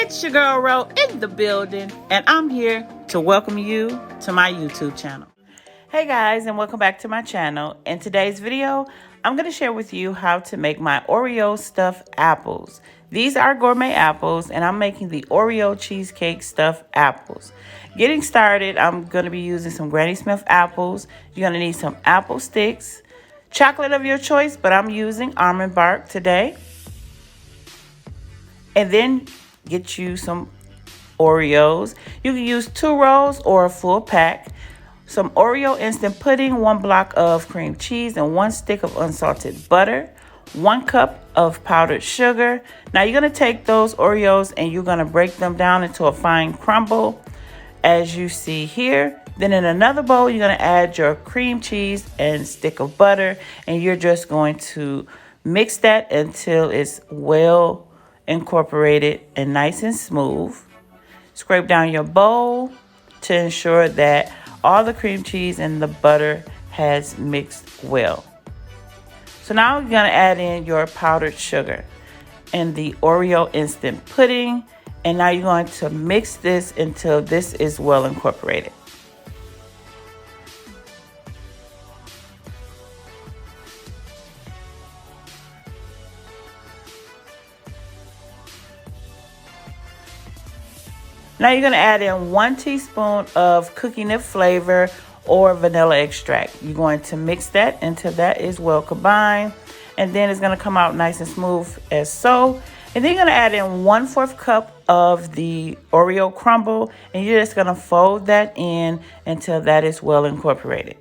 It's your girl Ro in the building, and I'm here to welcome you to my YouTube channel. Hey guys, and welcome back to my channel. In today's video, I'm going to share with you how to make my Oreo stuffed apples. These are gourmet apples, and I'm making the Oreo Cheesecake stuffed apples. Getting started, I'm going to be using some Granny Smith apples. You're going to need some apple sticks, chocolate of your choice, but I'm using almond bark today. And then get you some Oreos. You can use 2 rolls or a full pack. Some Oreo Instant Pudding, 1 block of cream cheese, and 1 stick of unsalted butter. 1 cup of powdered sugar. Now you're going to take those Oreos and you're going to break them down into a fine crumble, as you see here. Then in another bowl, you're going to add your cream cheese and stick of butter, and you're just going to mix that until it's well incorporated and nice and smooth. Scrape down your bowl to ensure that all the cream cheese and the butter has mixed well. So now you're going to add in your powdered sugar and the Oreo Instant Pudding, and now you're going to mix this until this is well incorporated. Now you're going to add in 1 teaspoon of cookie nib flavor or vanilla extract. You're going to mix that until that is well combined, and then it's going to come out nice and smooth as so. And then you're going to add in 1/4 cup of the Oreo crumble, and you're just going to fold that in until that is well incorporated.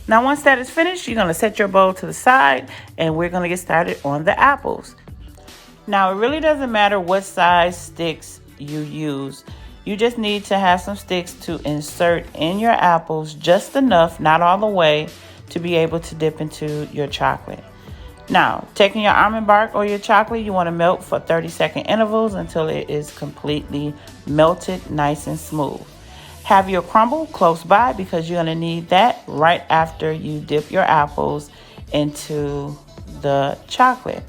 Now, once that is finished, you're going to set your bowl to the side, and we're going to get started on the apples. Now, it really doesn't matter what size sticks you use. You just need to have some sticks to insert in your apples, just enough, not all the way, to be able to dip into your chocolate. Now, taking your almond bark or your chocolate, you want to melt for 30-second intervals until it is completely melted, nice and smooth. Have your crumble close by because you're going to need that right after you dip your apples into the chocolate.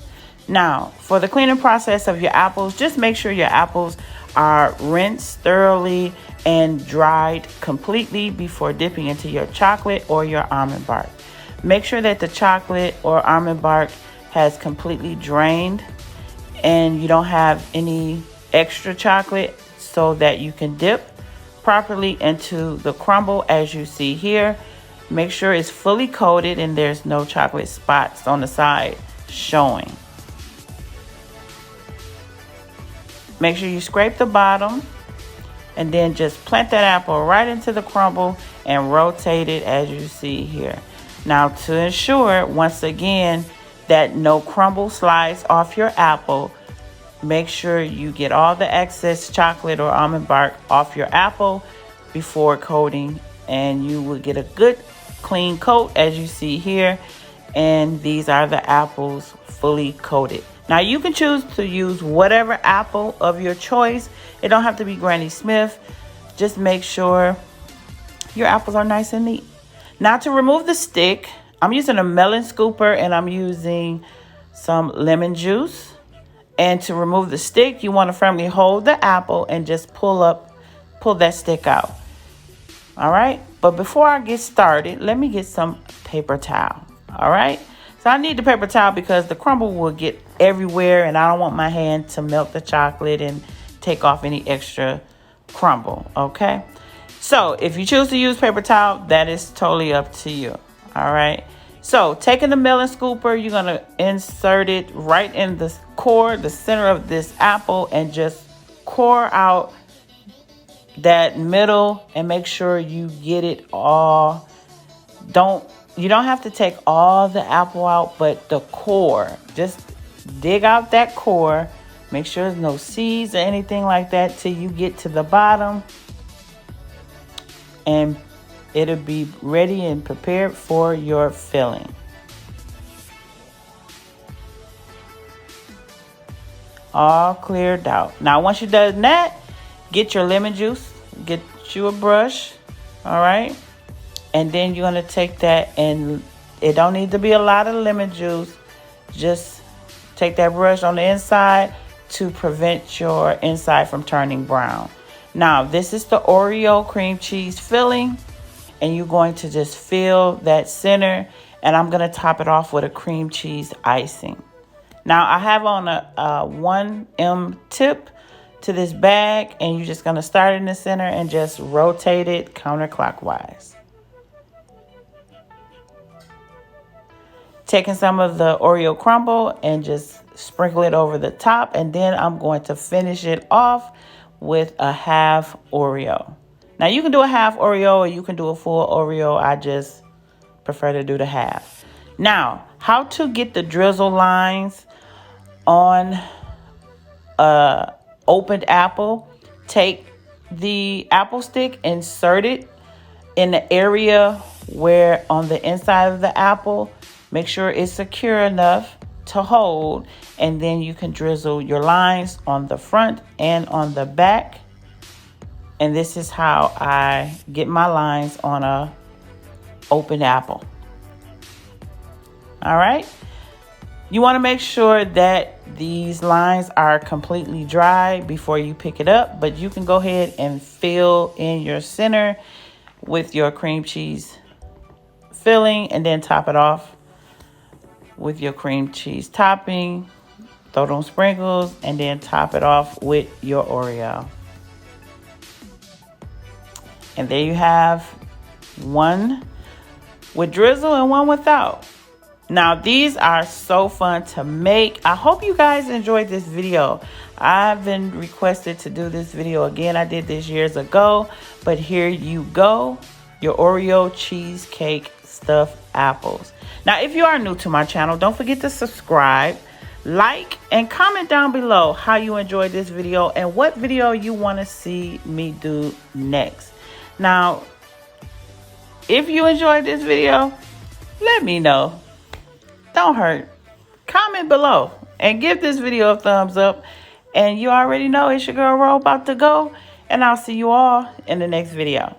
Now, for the cleaning process of your apples, just make sure your apples are rinsed thoroughly and dried completely before dipping into your chocolate or your almond bark. Make sure that the chocolate or almond bark has completely drained and you don't have any extra chocolate so that you can dip properly into the crumble as you see here. Make sure it's fully coated and there's no chocolate spots on the side showing. Make sure you scrape the bottom and then just plant that apple right into the crumble and rotate it as you see here. Now, to ensure once again that no crumble slides off your apple, make sure you get all the excess chocolate or almond bark off your apple before coating, and you will get a good clean coat as you see here. And these are the apples fully coated. Now you can choose to use whatever apple of your choice. It don't have to be Granny Smith. Just make sure your apples are nice and neat. Now to remove the stick, I'm using a melon scooper and I'm using some lemon juice. And to remove the stick, you want to firmly hold the apple and just pull that stick out. All right. But before I get started, let me get some paper towel. All right. So I need the paper towel because the crumble will get everywhere and I don't want my hand to melt the chocolate and take off any extra crumble. Okay. So if you choose to use paper towel, that is totally up to you. All right. So taking the melon scooper, you're going to insert it right in the core, the center of this apple, and just core out that middle and make sure you get it all. You don't have to take all the apple out, but the core, just dig out that core. Make sure there's no seeds or anything like that till you get to the bottom. And it'll be ready and prepared for your filling. All cleared out. Now, once you're done that, get your lemon juice, get you a brush, all right? And then you're going to take that, and it don't need to be a lot of lemon juice, just take that brush on the inside to prevent your inside from turning brown. Now, this is the Oreo cream cheese filling, and you're going to just fill that center, and I'm going to top it off with a cream cheese icing. Now, I have on a 1M tip to this bag, and you're just going to start in the center and just rotate it counterclockwise. Taking some of the Oreo crumble and just sprinkle it over the top, and then I'm going to finish it off with a half Oreo. Now you can do a half Oreo or you can do a full Oreo. I just prefer to do the half. Now, how to get the drizzle lines on a opened apple. Take the apple stick, insert it in the area where on the inside of the apple. Make sure it's secure enough to hold, and then you can drizzle your lines on the front and on the back. And this is how I get my lines on a open apple. All right. You want to make sure that these lines are completely dry before you pick it up, but you can go ahead and fill in your center with your cream cheese filling and then top it off with your cream cheese topping. Throw them sprinkles and then top it off with your Oreo. And there you have one with drizzle and one without. Now, these are so fun to make. I hope you guys enjoyed this video. I've been requested to do this video again. I did this years ago, but here you go. Your Oreo cheesecake stuffed apples. Now, if you are new to my channel, don't forget to subscribe, like, and comment down below how you enjoyed this video and what video you want to see me do next. Now, if you enjoyed this video, let me know. Don't hurt. Comment below and give this video a thumbs up. And you already know it's your girl Ro about to go. And I'll see you all in the next video.